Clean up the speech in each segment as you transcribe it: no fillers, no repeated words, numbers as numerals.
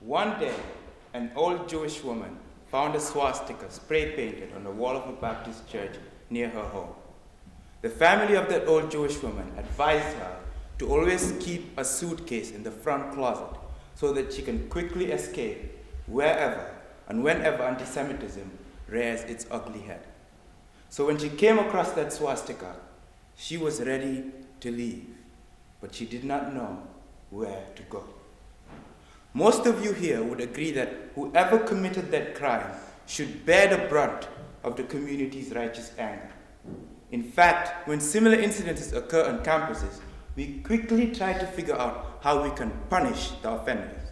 One day, an old Jewish woman found a swastika spray painted on the wall of a Baptist church near her home. The family of that old Jewish woman advised her to always keep a suitcase in the front closet so that she can quickly escape wherever and whenever anti-Semitism rears its ugly head. So when she came across that swastika, she was ready to leave, but she did not know where to go. Most of you here would agree that whoever committed that crime should bear the brunt of the community's righteous anger. In fact, when similar incidences occur on campuses, we quickly try to figure out how we can punish the offenders.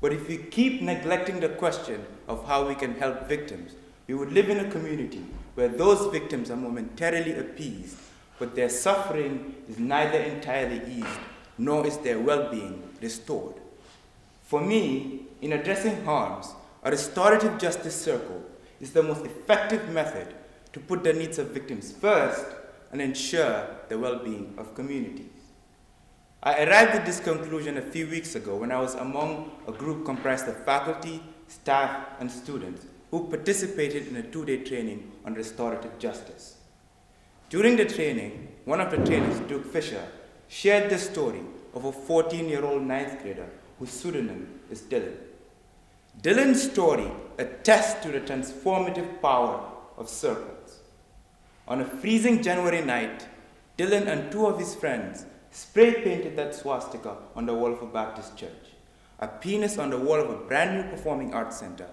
But if we keep neglecting the question of how we can help victims, we would live in a community where those victims are momentarily appeased, but their suffering is neither entirely eased, nor is their well-being restored. For me, in addressing harms, a restorative justice circle is the most effective method to put the needs of victims first and ensure the well-being of communities. I arrived at this conclusion a few weeks ago when I was among a group comprised of faculty, staff, and students who participated in a 2-day training on restorative justice. During the training, one of the trainers, Duke Fisher, shared the story of a 14-year-old ninth grader whose pseudonym is Dylan. Dylan's story attests to the transformative power of circles. On a freezing January night, Dylan and 2 of his friends spray painted that swastika on the wall of a Baptist church, a penis on the wall of a brand new performing arts center,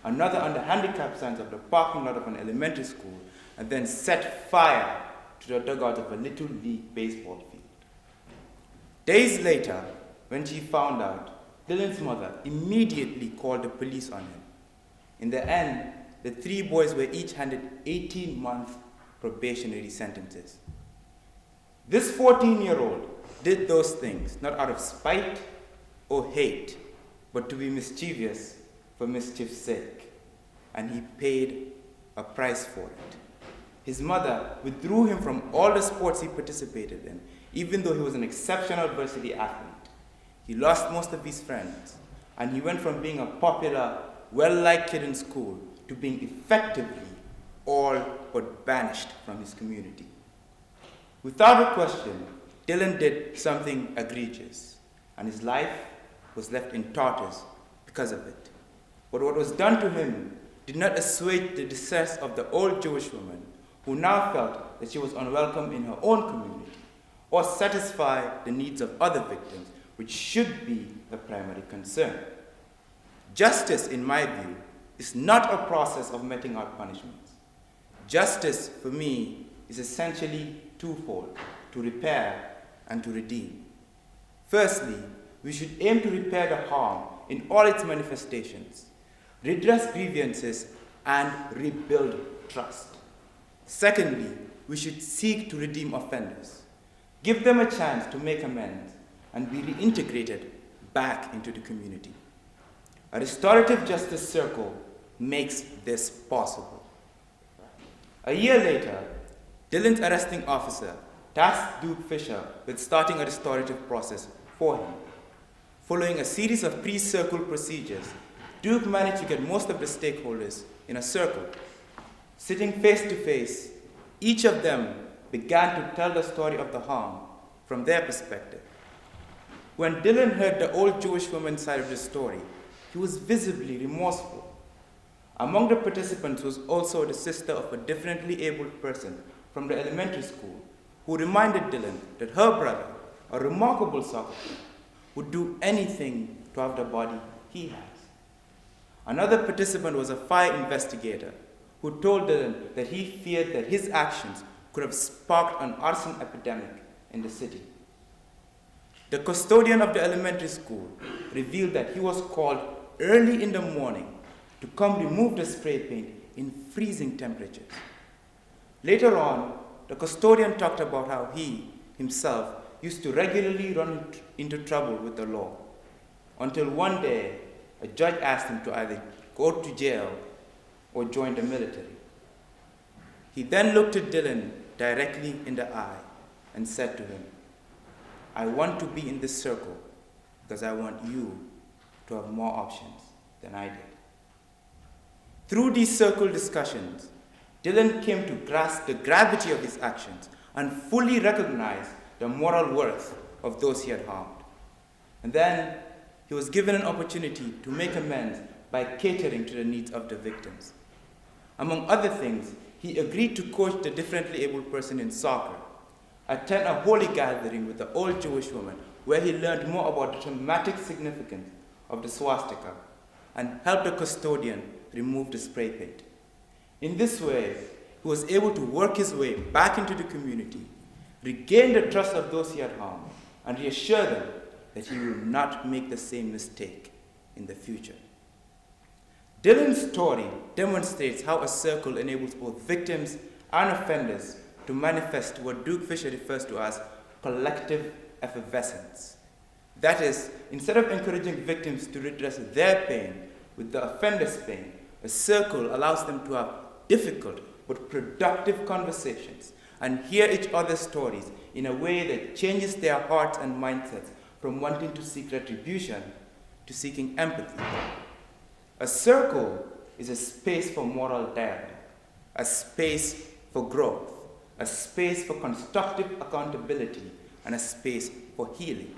another on the handicap signs of the parking lot of an elementary school, and then set fire to the dugout of a little league baseball field. Days later, when she found out, Dylan's mother immediately called the police on him. In the end, the 3 boys were each handed 18-month probationary sentences. This 14-year-old did those things not out of spite or hate, but to be mischievous for mischief's sake, and he paid a price for it. His mother withdrew him from all the sports he participated in, even though he was an exceptional varsity athlete. He lost most of his friends, and he went from being a popular, well-liked kid in school to being effectively all but banished from his community. Without a question, Dylan did something egregious, and his life was left in tatters because of it. But what was done to him did not assuage the distress of the old Jewish woman, who now felt that she was unwelcome in her own community, or satisfy the needs of other victims, which should be the primary concern. Justice, in my view, is not a process of meting out punishments. Justice, for me, is essentially twofold: to repair and to redeem. Firstly, we should aim to repair the harm in all its manifestations, redress grievances, and rebuild trust. Secondly, we should seek to redeem offenders, give them a chance to make amends, and be reintegrated back into the community. A restorative justice circle makes this possible. A year later, Dylan's arresting officer tasked Duke Fisher with starting a restorative process for him. Following a series of pre-circle procedures, Duke managed to get most of the stakeholders in a circle. Sitting face to face, each of them began to tell the story of the harm from their perspective. When Dylan heard the old Jewish woman's side of the story, he was visibly remorseful. Among the participants was also the sister of a differently abled person from the elementary school, who reminded Dylan that her brother, a remarkable soccer player, would do anything to have the body he has. Another participant was a fire investigator who told Dylan that he feared that his actions could have sparked an arson epidemic in the city. The custodian of the elementary school revealed that he was called early in the morning to come remove the spray paint in freezing temperatures. Later on, the custodian talked about how he, himself, used to regularly run into trouble with the law, until one day a judge asked him to either go to jail or join the military. He then looked at Dylan directly in the eye and said to him, "I want to be in this circle because I want you to have more options than I did. Through these circle discussions, Dylan came to grasp the gravity of his actions and fully recognize the moral worth of those he had harmed. And then he was given an opportunity to make amends by catering to the needs of the victims. Among other things, he agreed to coach the differently abled person in soccer, attend a holy gathering with the old Jewish woman where he learned more about the traumatic significance of the swastika, and helped the custodian remove the spray paint. In this way, he was able to work his way back into the community, regain the trust of those he had harmed, and reassure them that he will not make the same mistake in the future. Dylan's story demonstrates how a circle enables both victims and offenders to manifest what Duke Fisher refers to as collective effervescence. That is, instead of encouraging victims to redress their pain with the offender's pain, a circle allows them to have difficult but productive conversations and hear each other's stories in a way that changes their hearts and mindsets from wanting to seek retribution to seeking empathy. A circle is a space for moral dialogue, a space for growth, a space for constructive accountability, and a space for healing.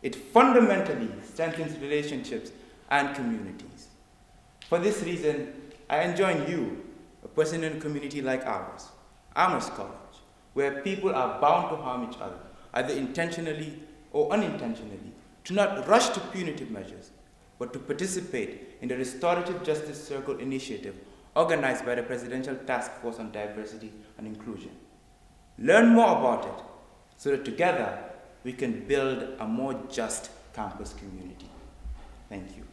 It fundamentally strengthens relationships and communities. For this reason, I enjoin you, a person in a community like ours, Amherst College, where people are bound to harm each other, either intentionally or unintentionally, to not rush to punitive measures, but to participate in the Restorative Justice Circle initiative organized by the Presidential Task Force on Diversity and Inclusion. Learn more about it so that together we can build a more just campus community. Thank you.